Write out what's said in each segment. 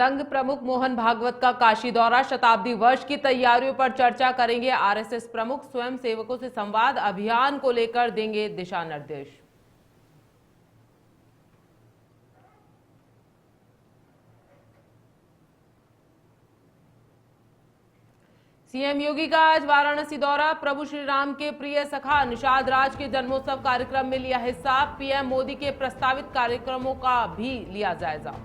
संघ प्रमुख मोहन भागवत का काशी दौरा, शताब्दी वर्ष की तैयारियों पर चर्चा करेंगे आरएसएस प्रमुख। स्वयं सेवकों से संवाद अभियान को लेकर देंगे दिशा निर्देश। सीएम योगी का आज वाराणसी दौरा, प्रभु श्री राम के प्रिय सखा निषाद राज के जन्मोत्सव कार्यक्रम में लिया हिस्सा। पीएम मोदी के प्रस्तावित कार्यक्रमों का भी लिया जायजा।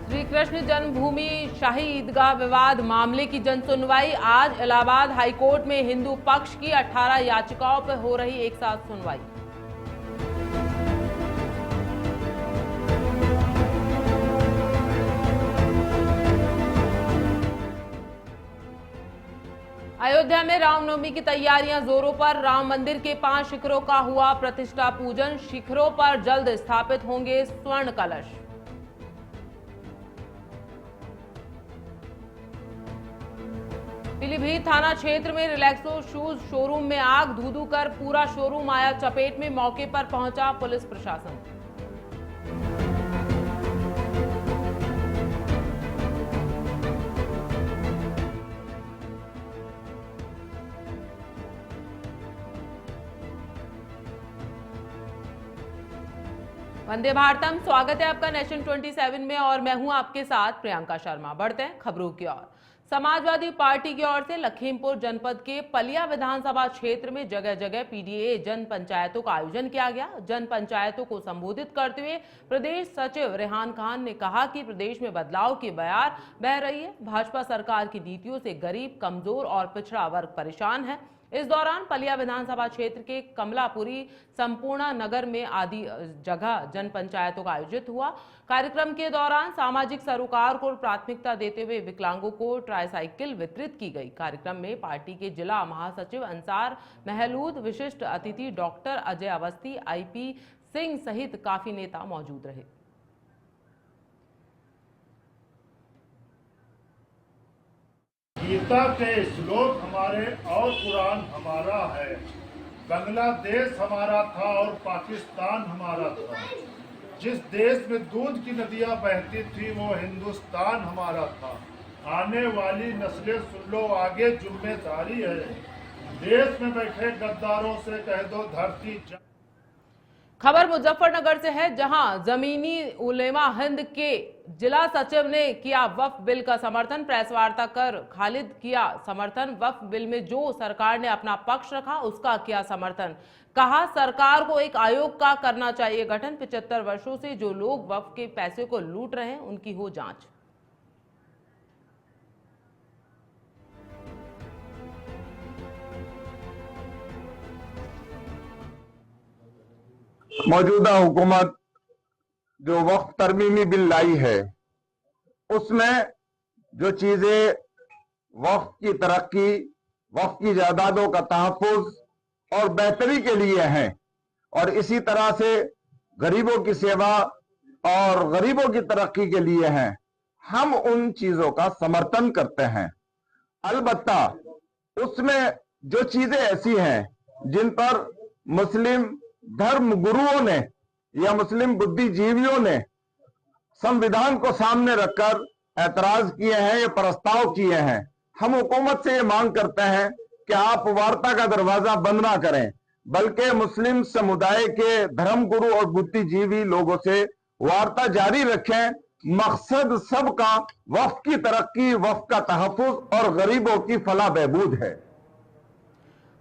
श्री कृष्ण जन्मभूमि शाही ईदगाह विवाद मामले की जन सुनवाई आज इलाहाबाद हाईकोर्ट में हिंदू पक्ष की 18 याचिकाओं पर हो रही एक साथ सुनवाई। अयोध्या में रामनवमी की तैयारियां जोरों पर, राम मंदिर के 5 शिखरों का हुआ प्रतिष्ठा पूजन। शिखरों पर जल्द स्थापित होंगे स्वर्ण कलश। पीलीभीत थाना क्षेत्र में रिलैक्सो शूज शोरूम में आग, धू-धू कर पूरा शोरूम आया चपेट में। मौके पर पहुंचा पुलिस प्रशासन। वंदे भारतम, स्वागत है आपका नेशन 27 में और मैं हूं आपके साथ प्रियंका शर्मा। बढ़ते हैं खबरों की ओर। समाजवादी पार्टी की ओर से लखीमपुर जनपद के पलिया विधानसभा क्षेत्र में जगह जगह पीडीए जन पंचायतों का आयोजन किया गया। जन पंचायतों को संबोधित करते हुए प्रदेश सचिव रेहान खान ने कहा कि प्रदेश में बदलाव की बयार बह रही है। भाजपा सरकार की नीतियों से गरीब, कमजोर और पिछड़ा वर्ग परेशान है। इस दौरान पलिया विधानसभा क्षेत्र के कमलापुरी, संपूर्णा नगर में आदि जगह जन पंचायतों का आयोजित हुआ। कार्यक्रम के दौरान सामाजिक सरोकार को प्राथमिकता देते हुए विकलांगों को ट्राईसाइकिल वितरित की गई। कार्यक्रम में पार्टी के जिला महासचिव अंसार महलूद, विशिष्ट अतिथि डॉक्टर अजय अवस्थी, आईपी सिंह सहित काफी नेता मौजूद रहे। गीता के श्लोक हमारे और कुरान हमारा है। बांग्लादेश हमारा था और पाकिस्तान हमारा था। जिस देश में दूध की नदियां बहती थी वो हिंदुस्तान हमारा था। आने वाली नस्लें सुन लो, आगे जिम्मेदारी है। देश में बैठे गद्दारों से कह दो धरती। खबर मुजफ्फरनगर से है, जहां जमीनी उलेमा हिंद के जिला सचिव ने किया वक्फ बिल का समर्थन। प्रेस वार्ता कर खालिद किया समर्थन। वक्फ बिल में जो सरकार ने अपना पक्ष रखा उसका किया समर्थन। कहा सरकार को एक आयोग का करना चाहिए गठन। 75 वर्षों से जो लोग वक्फ के पैसे को लूट रहे हैं उनकी हो जांच। मौजूदा हुकूमत जो वक्फ तरमीमी बिल लाई है उसमें जो चीजें वक्फ की तरक्की, वक्फ की जायदादों का तहफ्फुज और बेहतरी के लिए हैं और इसी तरह से गरीबों की सेवा और गरीबों की तरक्की के लिए हैं, हम उन चीजों का समर्थन करते हैं। अलबत्ता उसमें जो चीजें ऐसी हैं जिन पर मुस्लिम धर्म गुरुओं ने या मुस्लिम बुद्धिजीवियों ने संविधान को सामने रखकर ऐतराज किए हैं या प्रस्ताव किए हैं, हम हुकूमत से ये मांग करते हैं कि आप वार्ता का दरवाजा बंद ना करें, बल्कि मुस्लिम समुदाय के धर्मगुरु और बुद्धिजीवी लोगों से वार्ता जारी रखें। मकसद सबका वक्फ की तरक्की, वक्फ का तहफ्फुज और गरीबों की फलाह बहबूद है।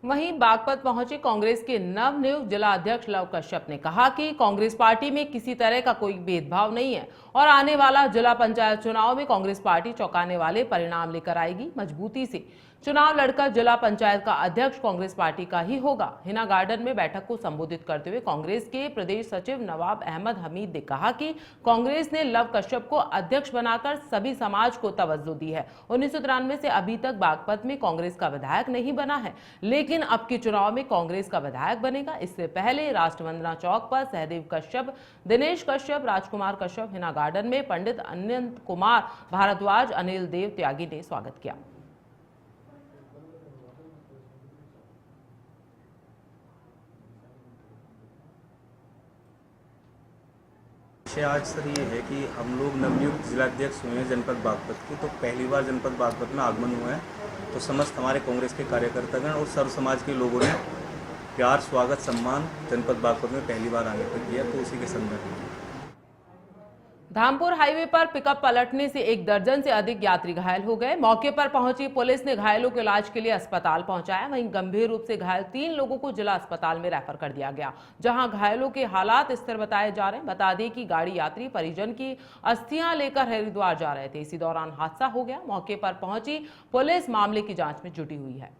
वहीं बागपत पहुंचे कांग्रेस के नवनियुक्त जिला अध्यक्ष लव कश्यप ने कहा कि कांग्रेस पार्टी में किसी तरह का कोई भेदभाव नहीं है और आने वाला जिला पंचायत चुनाव में कांग्रेस पार्टी चौंकाने वाले परिणाम लेकर आएगी। मजबूती से चुनाव लड़कर जिला पंचायत का अध्यक्ष कांग्रेस पार्टी का ही होगा। हिना गार्डन में बैठक को संबोधित करते हुए कांग्रेस के प्रदेश सचिव नवाब अहमद हमीद ने कहा कि कांग्रेस ने लव कश्यप को अध्यक्ष बनाकर सभी समाज को तवज्जो दी है। 1993 से अभी तक बागपत में कांग्रेस का विधायक नहीं बना है, लेकिन अब के चुनाव में कांग्रेस का विधायक बनेगा। इससे पहले राष्ट्रवंदना चौक पर सहदेव कश्यप, दिनेश कश्यप, राजकुमार कश्यप, हिना गार्डन में पंडित अनंत कुमार भारद्वाज, अनिल देव त्यागी ने स्वागत किया। विषय आज सर ये है कि हम लोग नवनियुक्त जिलाध्यक्ष हुए हैं जनपद बागपत के, तो पहली बार जनपद बागपत में आगमन हुआ है। तो समस्त हमारे कांग्रेस के कार्यकर्तागण और सर्व समाज के लोगों ने प्यार, स्वागत, सम्मान जनपद बागपत में पहली बार आने पर किया, तो उसी के संदर्भ में धामपुर हाईवे पर पिकअप पलटने से 1 दर्जन से अधिक यात्री घायल हो गए। मौके पर पहुंची पुलिस ने घायलों के इलाज के लिए अस्पताल पहुंचाया। वहीं गंभीर रूप से घायल 3 लोगों को जिला अस्पताल में रेफर कर दिया गया, जहां घायलों के हालात स्थिर बताए जा रहे हैं। बता दें कि गाड़ी यात्री परिजन की अस्थियां लेकर हरिद्वार जा रहे थे। इसी दौरान हादसा हो गया। मौके पर पहुंची पुलिस मामले की जांच में जुटी हुई है।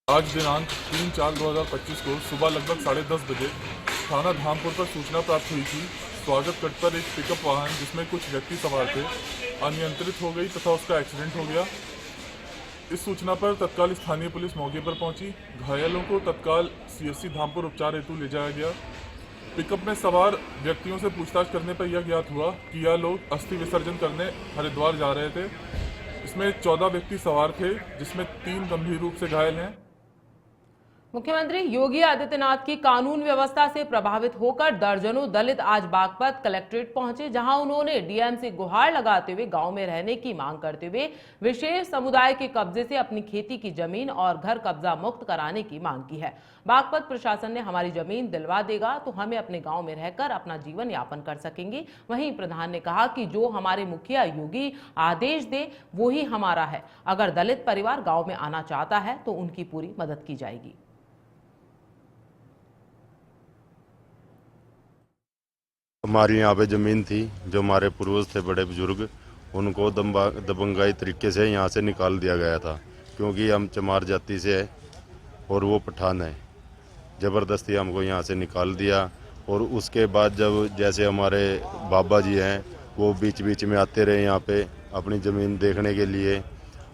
आज दिनांक 3/4/2025 को सुबह लगभग 10:30 बजे थाना धामपुर पर सूचना प्राप्त हुई थी। स्वागत कट पर एक पिकअप वाहन जिसमें कुछ व्यक्ति सवार थे अनियंत्रित हो गई तथा उसका एक्सीडेंट हो गया। इस सूचना पर तत्काल स्थानीय पुलिस मौके पर पहुंची। घायलों को तत्काल CHC धामपुर उपचार हेतु ले जाया गया। पिकअप में सवार व्यक्तियों से पूछताछ करने पर यह ज्ञात हुआ कि यह लोग अस्थि विसर्जन करने हरिद्वार जा रहे थे। इसमें 14 व्यक्ति सवार थे, जिसमें 3 गंभीर रूप से घायल हैं। मुख्यमंत्री योगी आदित्यनाथ की कानून व्यवस्था से प्रभावित होकर दर्जनों दलित आज बागपत कलेक्ट्रेट पहुंचे, जहां उन्होंने DM से गुहार लगाते हुए गांव में रहने की मांग करते हुए विशेष समुदाय के कब्जे से अपनी खेती की जमीन और घर कब्जा मुक्त कराने की मांग की है। बागपत प्रशासन ने हमारी जमीन दिलवा देगा तो हमें अपने गांव में रहकर अपना जीवन यापन कर सकेंगे। वहीं प्रधान ने कहा कि जो हमारे मुखिया योगी आदेश दे वो ही हमारा है। अगर दलित परिवार गांव में आना चाहता है तो उनकी पूरी मदद की जाएगी। हमारी यहाँ पे ज़मीन थी, जो हमारे पूर्वज थे बड़े बुजुर्ग, उनको दबंगाई तरीके से यहाँ से निकाल दिया गया था, क्योंकि हम चमार जाति से है और वो पठान है। ज़बरदस्ती हमको यहाँ से निकाल दिया। और उसके बाद जब जैसे हमारे बाबा जी हैं वो बीच बीच में आते रहे यहाँ पे अपनी ज़मीन देखने के लिए,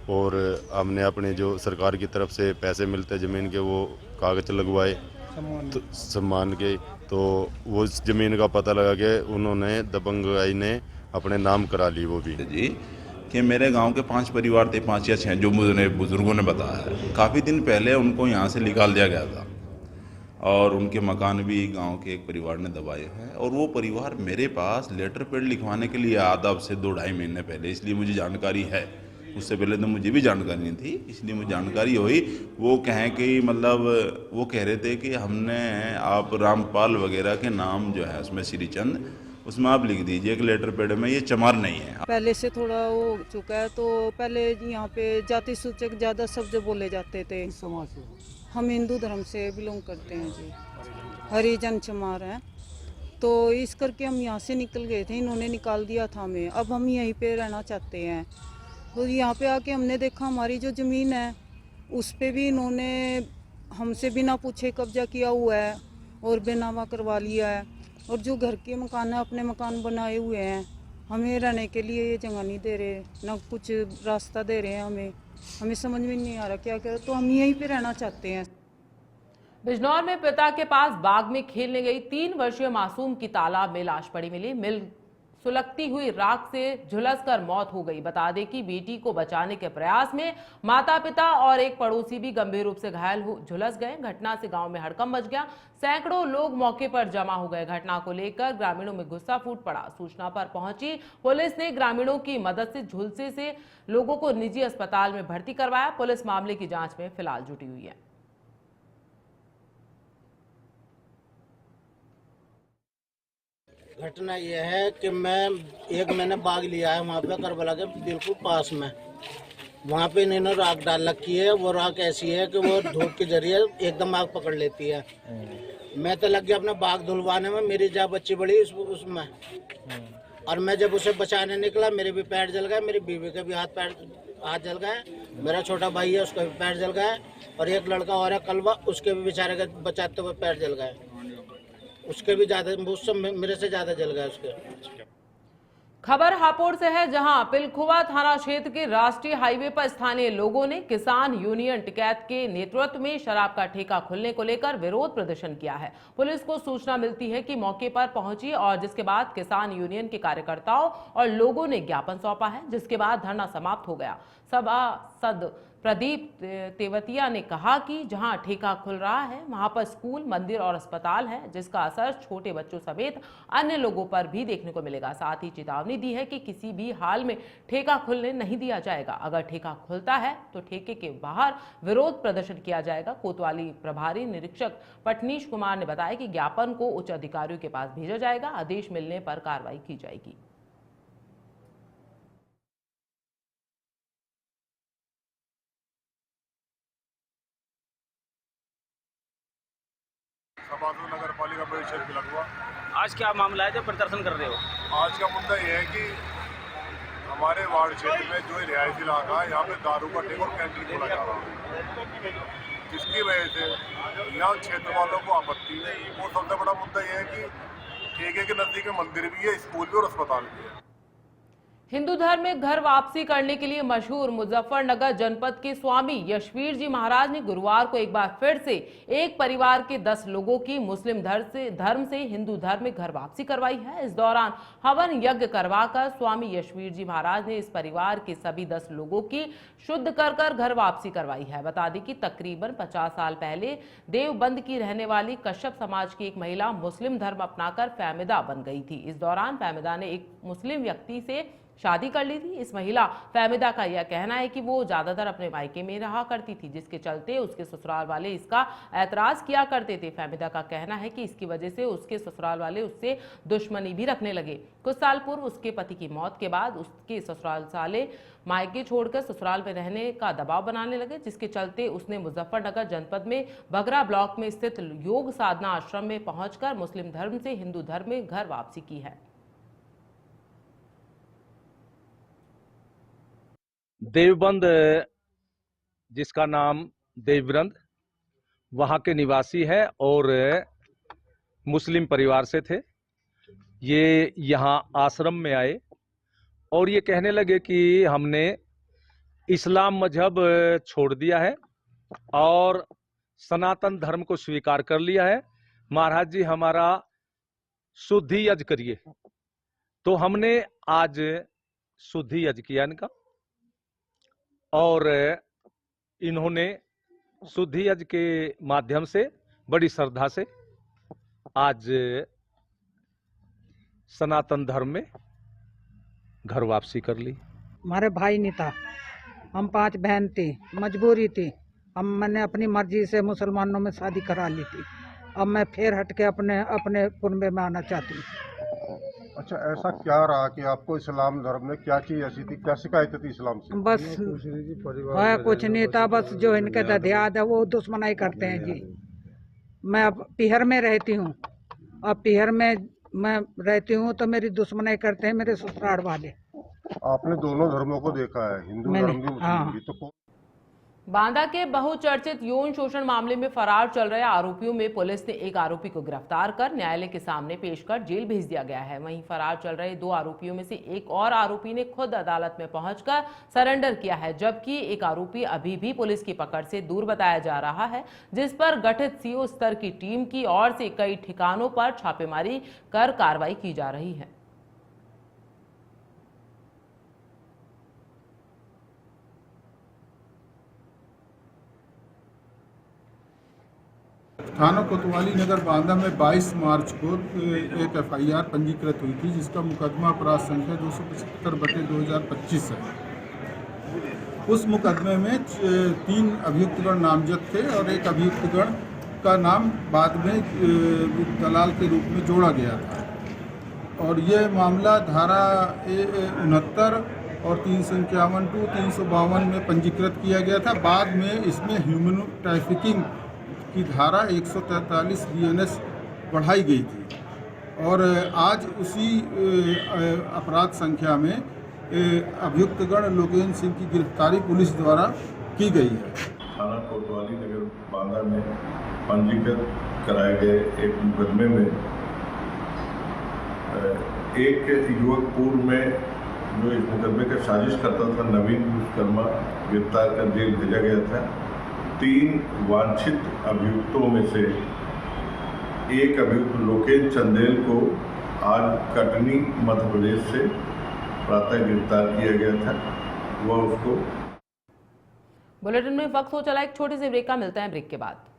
और हमने अपने जो सरकार की तरफ से पैसे मिलते ज़मीन के वो कागज़ लगवाए सम्मान के, तो वो ज़मीन का पता लगा के उन्होंने दबंगाई ने अपने नाम करा ली। वो भी जी कि मेरे गांव के 5 परिवार थे, 5 या 6, जो मुझे बुज़ुर्गों ने बताया है। काफ़ी दिन पहले उनको यहाँ से निकाल दिया गया था और उनके मकान भी गांव के एक परिवार ने दबाए हैं। और वो परिवार मेरे पास लेटर पैड लिखवाने के लिए आया अब से 2-2.5 महीने पहले, इसलिए मुझे जानकारी है। उससे पहले तो मुझे भी जानकारी नहीं थी, इसलिए मुझे जानकारी हुई। वो कहें कि मतलब वो कह रहे थे कि हमने आप रामपाल वगैरह के नाम जो है उसमें श्रीचंद, उसमें आप लिख दीजिए कि लेटर पैड में ये चमार नहीं है। पहले से थोड़ा हो चुका है, तो पहले यहाँ पे जाति सूचक ज़्यादा शब्द बोले जाते थे। हम हिंदू धर्म से बिलोंग करते हैं जी, हरिजन चमार हैं, तो इस करके हम यहाँ से निकल गए थे। इन्होंने निकाल दिया था हमें, अब हम यहीं पे रहना चाहते हैं। तो यहाँ पे आके हमने देखा हमारी जो ज़मीन है उस पे भी इन्होंने हमसे बिना पूछे कब्जा किया हुआ है और बेनामा करवा लिया है। और जो घर के मकान है, अपने मकान बनाए हुए हैं, हमें रहने के लिए ये जगह नहीं दे रहे, ना कुछ रास्ता दे रहे हैं। हमें समझ में नहीं आ रहा क्या करें, तो हम यहीं पे रहना चाहते हैं। बिजनौर में पिता के पास बाग में खेलने गई 3 वर्षीय मासूम की तालाब में लाश पड़ी मिली। सुलगती हुई राख से झुलसकर मौत हो गई। बता दें कि बेटी को बचाने के प्रयास में माता पिता और एक पड़ोसी भी गंभीर रूप से घायल झुलस गए। घटना से गांव में हड़कंप मच गया। सैकड़ों लोग मौके पर जमा हो गए। घटना को लेकर ग्रामीणों में गुस्सा फूट पड़ा। सूचना पर पहुंची पुलिस ने ग्रामीणों की मदद से झुलसे से लोगों को निजी अस्पताल में भर्ती करवाया। पुलिस मामले की जांच में फिलहाल जुटी हुई है। घटना यह है कि मैंने बाग लिया है वहाँ पे करबला के बिल्कुल पास में। वहाँ पे इन्होंने राख डाल रखी है। वो राख ऐसी है कि वो धूप के जरिए एकदम आग पकड़ लेती है। मैं तो लग गया अपना बाग धुलवाने में, मेरी जा बच्ची बड़ी उसमें। और मैं जब उसे बचाने निकला मेरे भी पैर जल गए, मेरी बीवी के भी हाथ जल गए, मेरा छोटा भाई है उसका भी पैर जल गया, और एक लड़का और है कलवा, उसके भी बेचारे के बचाते हुए पैर जल गए। उसके भी ज्यादा, उससे मेरे से ज्यादा जल गया उसके। खबर हापुड़ से है, जहां पिलखुवा थाना क्षेत्र के राष्ट्रीय हाईवे पर स्थानीय लोगों ने किसान यूनियन टिकैत के नेतृत्व में शराब का ठेका खुलने को लेकर विरोध प्रदर्शन किया है। पुलिस को सूचना मिलती है कि मौके पर पहुंची और जिसके बाद किसान यूनियन के कार्यकर्ताओं और लोगों ने ज्ञापन सौंपा है, जिसके बाद धरना समाप्त हो गया। सभासद प्रदीप तेवतिया ने कहा कि जहां ठेका खुल रहा है वहां पर स्कूल, मंदिर और अस्पताल है, जिसका असर छोटे बच्चों समेत अन्य लोगों पर भी देखने को मिलेगा। साथ ही चेतावनी दी है कि किसी भी हाल में ठेका खुलने नहीं दिया जाएगा। अगर ठेका खुलता है तो ठेके के बाहर विरोध प्रदर्शन किया जाएगा। कोतवाली प्रभारी निरीक्षक पटनीश कुमार ने बताया कि ज्ञापन को उच्च अधिकारियों के पास भेजा जाएगा। आदेश मिलने पर कार्रवाई की जाएगी। नगर पालिका परिषद की लगवा आज क्या मामला है जो प्रदर्शन कर रहे हो? आज का मुद्दा यह है कि हमारे वार्ड क्षेत्र में जो रिहायशी इलाका है यहाँ पे दारू का ठेका और कैंटीन खोला जा रहा है, जिसकी वजह से यहाँ क्षेत्र वालों को आपत्ति है। और सबसे बड़ा मुद्दा यह है कि ठेके के नजदीक मंदिर भी है, स्कूल भी और अस्पताल भी है। हिंदू धर्म में घर वापसी करने के लिए मशहूर मुजफ्फरनगर जनपद के स्वामी यशवीर जी महाराज ने गुरुवार को एक बार फिर से एक परिवार के 10 लोगों की मुस्लिम धर्म से हिंदू धर्म में घर वापसी करवाई है। इस दौरान हवन यज्ञ करवाकर स्वामी यशवीर जी महाराज ने इस परिवार के सभी 10 लोगों की शुद्ध कर घर वापसी करवाई है। बता दें कि तकरीबन 50 साल पहले देवबंद की रहने वाली कश्यप समाज की एक महिला मुस्लिम धर्म अपनाकर फहमिदा बन गई थी। इस दौरान फहमिदा ने एक मुस्लिम व्यक्ति से शादी कर ली थी। इस महिला फहमिदा का यह कहना है कि वो ज्यादातर अपने मायके में रहा करती थी, जिसके चलते उसके ससुराल वाले इसका ऐतराज किया करते थे। फहमिदा का कहना है कि इसकी वजह से उसके ससुराल वाले उससे दुश्मनी भी रखने लगे। कुछ साल पूर्व उसके पति की मौत के बाद उसके ससुराल वाले मायके छोड़कर ससुराल में रहने का दबाव बनाने लगे, जिसके चलते उसने मुजफ्फरनगर जनपद में बगरा ब्लॉक में स्थित योग साधना आश्रम में पहुंचकर मुस्लिम धर्म से हिंदू धर्म में घर वापसी की है। देवबंद, जिसका नाम देवव्रंद, वहाँ के निवासी है और मुस्लिम परिवार से थे। ये यहाँ आश्रम में आए और ये कहने लगे कि हमने इस्लाम मजहब छोड़ दिया है और सनातन धर्म को स्वीकार कर लिया है। महाराज जी हमारा शुद्धि यज्ञ करिए। तो हमने आज शुद्धि यज्ञ किया इनका और इन्होंने शुद्धि यज्ञ के माध्यम से बड़ी श्रद्धा से आज सनातन धर्म में घर वापसी कर ली। हमारे भाई नहीं था, हम 5 बहन थी, मजबूरी थी। मैंने अपनी मर्जी से मुसलमानों में शादी करा ली थी। अब मैं फिर हट के अपने कुनबे में आना चाहती हूँ। अच्छा, ऐसा क्या रहा कि आपको इस्लाम धर्म में क्या चीज ऐसी थी, क्या शिकायत थी इस्लाम से? बस कुछ नहीं था, बस जो इनके ददियाद है वो दुश्मनाई करते हैं जी। मैं अब पीहर में रहती हूँ, अब पीहर में मैं रहती हूँ तो मेरी दुश्मनाई करते हैं मेरे ससुराल वाले। आपने दोनों धर्मों को देखा है, हिंदू धर्म भी मुस्लिम भी, तो बांदा के बहुचर्चित यौन शोषण मामले में फरार चल रहे आरोपियों में पुलिस ने एक आरोपी को गिरफ्तार कर न्यायालय के सामने पेश कर जेल भेज दिया गया है। वहीं फरार चल रहे 2 आरोपियों में से एक और आरोपी ने खुद अदालत में पहुंचकर सरेंडर किया है, जबकि एक आरोपी अभी भी पुलिस की पकड़ से दूर बताया जा रहा है, जिस पर गठित सीओ स्तर की टीम की ओर से कई ठिकानों पर छापेमारी कर कार्रवाई की जा रही है। थाना कोतवाली नगर बांदा में 22 मार्च को एक FIR पंजीकृत हुई थी, जिसका मुकदमा अपराध संख्या 275/2025 है। उस मुकदमे में 3 अभियुक्तगण नामजद थे और एक अभियुक्तगण का नाम बाद में दलाल के रूप में जोड़ा गया था। और यह मामला धारा 69 और 351 टू 352 में पंजीकृत किया गया था। बाद में इसमें ह्यूमन ट्रैफिकिंग की धारा 143 BNS बढ़ाई गई थी और आज उसी अपराध संख्या में अभियुक्तगण लोकेन सिंह की गिरफ्तारी पुलिस द्वारा की गई है। थाना कोतवाली नगर बांदा में पंजीकृत कराए गए एक मुकदमे में एक युवक पूर्व में जो इस मुकदमे का साजिश करता था, नवीन विश्वकर्मा, गिरफ्तार कर जेल भेजा गया था। 3 वांछित अभियुक्तों में से एक अभियुक्त लोकेन चंदेल को आज कटनी मध्य प्रदेश से प्रातः गिरफ्तार किया गया था। वह उसको बुलेटिन में वक्त हो चला एक छोटे से ब्रेक का, मिलते हैं ब्रेक के बाद।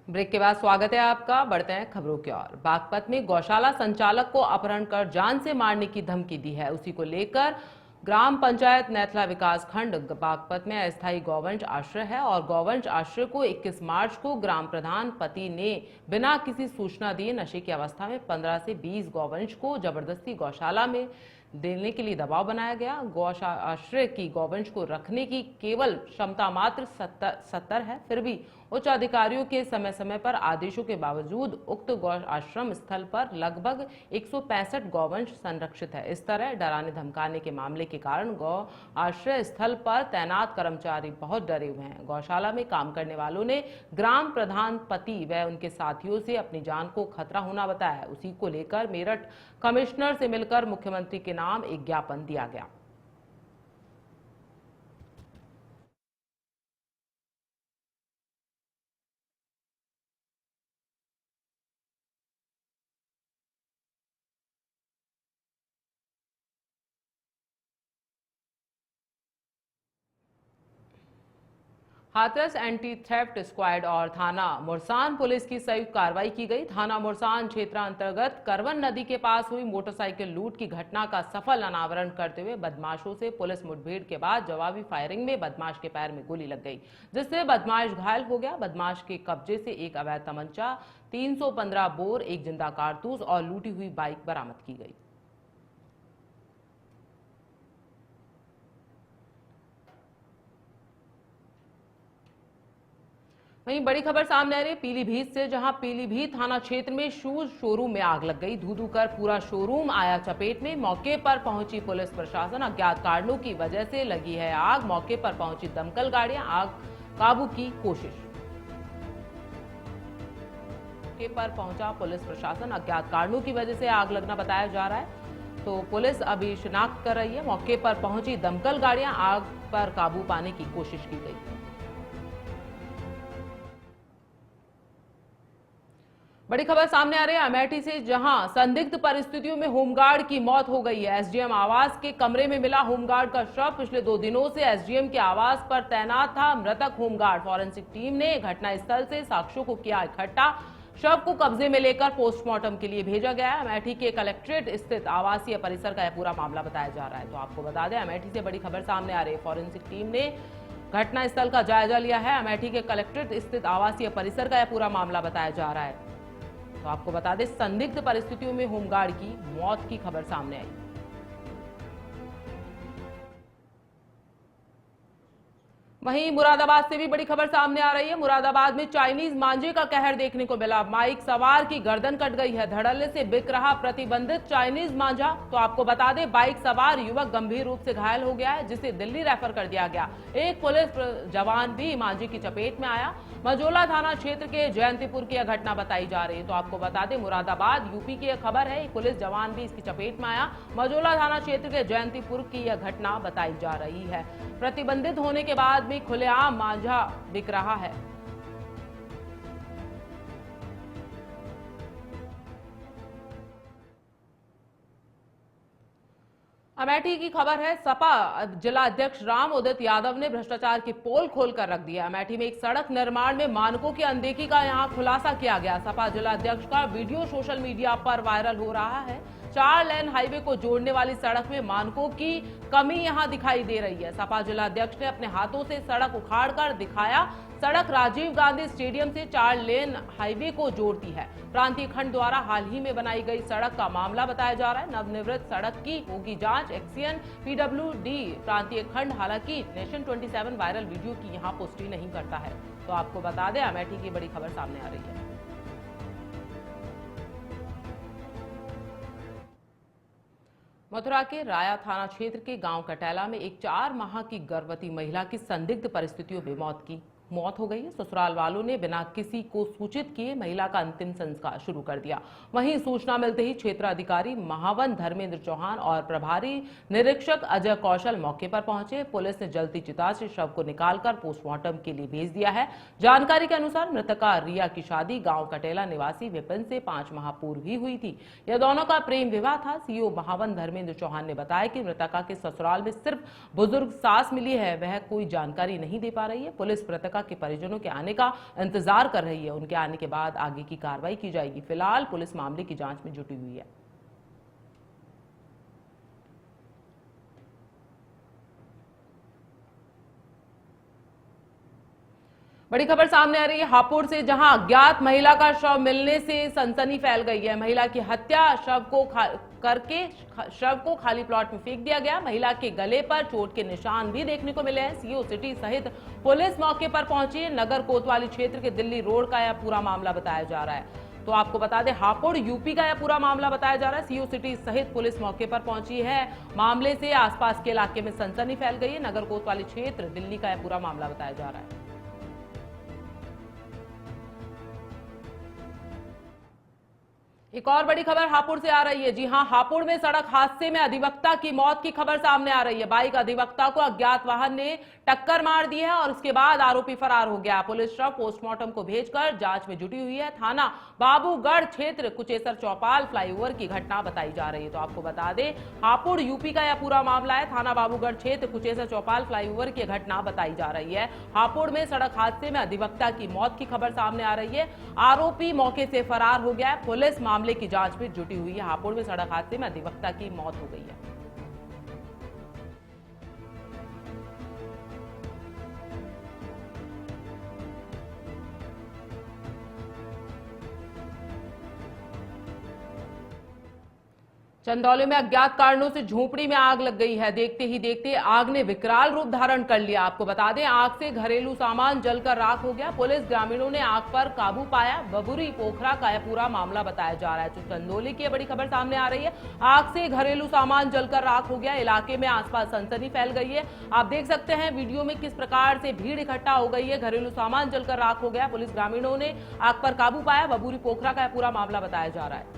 ब्रेक के बाद स्वागत है आपका। बढ़ते हैं खबरों की ओर। बागपत में गौशाला संचालक को अपहरण कर जान से मारने की धमकी दी है। उसी को लेकर ग्राम पंचायत नैथला विकास खंड बागपत में अस्थायी गौवंश आश्रय है और गौवंश आश्रय को 21 मार्च को ग्राम प्रधान पति ने बिना किसी सूचना दिए नशे की अवस्था में 15 से 20 गौवंश को जबरदस्ती गौशाला में देने के लिए दबाव बनाया गया। गौशाला आश्रय की गौवंश को रखने की केवल क्षमता मात्र 70 है। फिर भी उच्च अधिकारियों के समय समय पर आदेशों के बावजूद उक्त गौ आश्रम स्थल पर लगभग 165 गौवंश संरक्षित है। इस तरह डराने धमकाने के मामले के कारण गौ आश्रय स्थल पर तैनात कर्मचारी बहुत डरे हुए हैं। गौशाला में काम करने वालों ने ग्राम प्रधान पति व उनके साथियों से अपनी जान को खतरा होना बताया। उसी को लेकर मेरठ कमिश्नर से मिलकर मुख्यमंत्री के नाम एक ज्ञापन दिया गया। हाथरस एंटी थेफ्ट स्क्वाड और थाना मुरसान पुलिस की संयुक्त कार्रवाई की गई। थाना मुरसान क्षेत्र अंतर्गत करवन नदी के पास हुई मोटरसाइकिल लूट की घटना का सफल अनावरण करते हुए बदमाशों से पुलिस मुठभेड़ के बाद जवाबी फायरिंग में बदमाश के पैर में गोली लग गई, जिससे बदमाश घायल हो गया। बदमाश के कब्जे से एक अवैध तमंचा, 315 बोर, एक जिंदा कारतूस और लूटी हुई बाइक बरामद की गई। वहीं बड़ी खबर सामने आ रही है पीलीभीत से, जहां पीलीभीत थाना क्षेत्र में शूज शोरूम में आग लग गई। धू धू कर पूरा शोरूम आया चपेट में। मौके पर पहुंची पुलिस प्रशासन। अज्ञात कारणों की वजह से लगी है आग। मौके पर पहुंची दमकल गाड़ियां आग काबू की कोशिश। मौके पर पहुंचा पुलिस प्रशासन। अज्ञात कारणों की वजह से आग लगना बताया जा रहा है, तो पुलिस अभी शिनाख्त कर रही है। मौके पर पहुंची दमकल गाड़ियां आग पर काबू पाने की कोशिश की गई। बड़ी खबर सामने आ रही है अमेठी से, जहां संदिग्ध परिस्थितियों में होमगार्ड की मौत हो गई है। एसडीएम आवास के कमरे में मिला होमगार्ड का शव। पिछले 2 दिनों से एसडीएम के आवास पर तैनात था मृतक होमगार्ड। फॉरेंसिक टीम ने घटनास्थल से साक्ष्यों को किया इकट्ठा। शव को कब्जे में लेकर पोस्टमार्टम के लिए भेजा गया है। अमेठी के कलेक्ट्रेट स्थित आवासीय परिसर का यह पूरा मामला बताया जा रहा है। तो आपको बता दें, अमेठी से बड़ी खबर सामने आ रही है। फॉरेंसिक टीम ने घटनास्थल का जायजा लिया है। अमेठी के कलेक्ट्रेट स्थित आवासीय परिसर का यह पूरा मामला बताया जा रहा है। तो आपको बता दें, संदिग्ध परिस्थितियों में होमगार्ड की मौत की खबर सामने आई। वहीं मुरादाबाद से भी बड़ी खबर सामने आ रही है। मुरादाबाद में चाइनीज मांझे का कहर देखने को मिला। बाइक सवार की गर्दन कट गई है। धड़ल्ले से बिक रहा प्रतिबंधित चाइनीज मांझा। तो आपको बता दें, बाइक सवार युवक गंभीर रूप से घायल हो गया है, जिसे दिल्ली रेफर कर दिया गया। एक पुलिस जवान भी मांझे की चपेट में आया। मजोला थाना क्षेत्र के जयंतीपुर की यह घटना बताई जा रही है। तो आपको बता दें, मुरादाबाद यूपी की यह खबर है। एक पुलिस जवान भी इसकी चपेट में आया। मजोला थाना क्षेत्र के जयंतीपुर की यह घटना बताई जा रही है। प्रतिबंधित होने के बाद भी खुलेआम मांझा बिक रहा है। अमेठी की खबर है। सपा जिला अध्यक्ष राम उदित यादव ने भ्रष्टाचार की पोल खोलकर रख दिया। अमेठी में एक सड़क निर्माण में मानकों की अनदेखी का यहां खुलासा किया गया। सपा जिला अध्यक्ष का वीडियो सोशल मीडिया पर वायरल हो रहा है। 4 लेन हाईवे को जोड़ने वाली सड़क में मानकों की कमी यहां दिखाई दे रही है। सपा जिला अध्यक्ष ने अपने हाथों से सड़क उखाड़कर दिखाया। सड़क राजीव गांधी स्टेडियम से 4 लेन हाईवे को जोड़ती है। प्रांतीय खंड द्वारा हाल ही में बनाई गई सड़क का मामला बताया जा रहा है। नवनिर्मित सड़क की होगी जांच। एक्सीएन पीडब्ल्यूडी प्रांतीय खंड हालांकि नेशन 27 वायरल वीडियो की यहां पुष्टि नहीं करता है। तो आपको बता दें, अमेठी की बड़ी खबर सामने आ रही है। मथुरा के राया थाना क्षेत्र के गांव कटैला में एक 4 माह की गर्भवती महिला की संदिग्ध परिस्थितियों में मौत की मौत हो गई है। ससुराल वालों ने बिना किसी को सूचित किए महिला का अंतिम संस्कार शुरू कर दिया। वहीं सूचना मिलते ही क्षेत्राधिकारी महावन धर्मेंद्र चौहान और प्रभारी निरीक्षक अजय कौशल मौके पर पहुंचे। पुलिस ने जलती चिता से शव को निकालकर पोस्टमार्टम के लिए भेज दिया है। जानकारी के अनुसार मृतका रिया की शादी गांव कटेला निवासी विपिन से 5 माह पूर्व ही हुई थी। यह दोनों का प्रेम विवाह था। सीओ महावन धर्मेंद्र चौहान ने बताया कि मृतका के ससुराल में सिर्फ बुजुर्ग सास मिली है, वह कोई जानकारी नहीं दे पा रही है। पुलिस मृतका के परिजनों के आने का इंतजार कर रही है। उनके आने के बाद आगे की कार्रवाई की जाएगी। फिलहाल पुलिस मामले की जांच में जुटी हुई है। बड़ी खबर सामने आ रही है हापुड़ से, जहां अज्ञात महिला का शव मिलने से सनसनी फैल गई है। महिला की हत्या शव को खाली प्लॉट में फेंक दिया गया। महिला के गले पर चोट के निशान भी देखने को मिले हैं। सीओ सिटी सहित पुलिस मौके पर पहुंची है। नगर कोतवाली क्षेत्र के दिल्ली रोड का यह पूरा मामला बताया जा रहा है। तो आपको बता दें, हापुड़ यूपी का यह पूरा मामला बताया जा रहा है। सीओ सिटी सहित पुलिस मौके पर पहुंची है। मामले से आसपास के इलाके में सनसनी फैल गई है। नगर कोतवाली क्षेत्र दिल्ली का यह पूरा मामला बताया जा रहा है। एक और बड़ी खबर हापुड़ से आ रही है। जी हां, हापुड़ में सड़क हादसे में अधिवक्ता की मौत की खबर सामने आ रही है। बाइक अधिवक्ता को अज्ञात वाहन ने टक्कर मार दी है और उसके बाद आरोपी फरार हो गया। पुलिस शव पोस्टमार्टम को भेजकर जांच में जुटी हुई है। थाना बाबूगढ़ क्षेत्र कुचेसर चौपाल फ्लाईओवर की घटना बताई जा रही है। तो आपको बता दें, हापुड़ यूपी का यह पूरा मामला है। थाना बाबूगढ़ क्षेत्र कुचेसर चौपाल फ्लाईओवर की घटना बताई जा रही है। हापुड़ में सड़क हादसे में अधिवक्ता की मौत की खबर सामने आ रही है। आरोपी मौके से फरार हो गया है। पुलिस मामले की जांच में जुटी हुई है। हापुड़ में सड़क हादसे में अधिवक्ता की मौत हो गई है। चंदौली में अज्ञात कारणों से झोपड़ी में आग लग गई है। देखते ही देखते आग ने विकराल रूप धारण कर लिया। आपको बता दें, आग से घरेलू सामान जलकर राख हो गया। पुलिस ग्रामीणों ने आग पर काबू पाया। बबुरी पोखरा का यह पूरा मामला बताया जा रहा है। तो चंदौली की बड़ी खबर सामने आ रही है। आग से घरेलू सामान जलकर राख हो गया। इलाके में आसपास सनसनी फैल गई है। आप देख सकते हैं वीडियो में किस प्रकार से भीड़ इकट्ठा हो गई है। घरेलू सामान जलकर राख हो गया। पुलिस ग्रामीणों ने आग पर काबू पाया। बबुरी पोखरा का यह पूरा मामला बताया जा रहा है।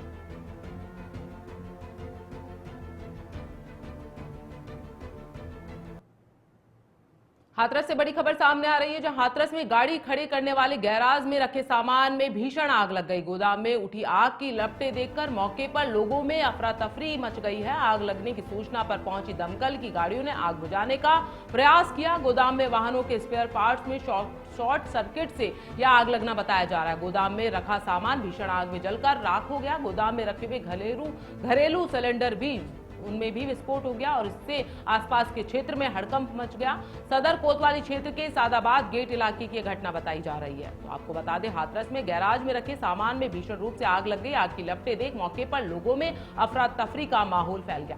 हाथरस से बड़ी खबर सामने आ रही है, जहां हाथरस में गाड़ी खड़ी करने वाले गैराज में रखे सामान में भीषण आग लग गई। गोदाम में उठी आग की लपटें देखकर मौके पर लोगों में अफरा तफरी मच गई है। आग लगने की सूचना पर पहुंची दमकल की गाड़ियों ने आग बुझाने का प्रयास किया। गोदाम में वाहनों के स्पेयर पार्ट्स में शॉर्ट सर्किट से यह आग लगना बताया जा रहा है। गोदाम में रखा सामान भीषण आग में जलकर राख हो गया। गोदाम में रखे हुए घरेलू सिलेंडर भी उनमें भी विस्फोट हो गया और इससे आसपास के क्षेत्र में हड़कंप मच गया। सदर कोतवाली क्षेत्र के सादाबाद गेट इलाके की घटना बताई जा रही है। तो आपको बता दें, हाथरस में गैराज में रखे सामान में भीषण रूप से आग लग गई। आग की लपटें देख मौके पर लोगों में अफरा तफरी का माहौल फैल गया।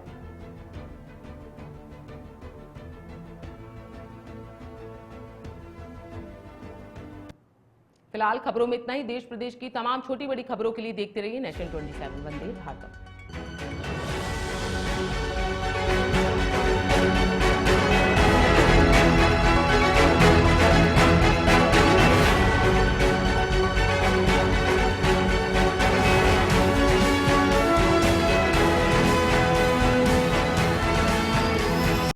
फिलहाल खबरों में इतना ही। देश प्रदेश की तमाम छोटी बड़ी खबरों के लिए देखते रहिए नेशन 27। वंदे भारतम।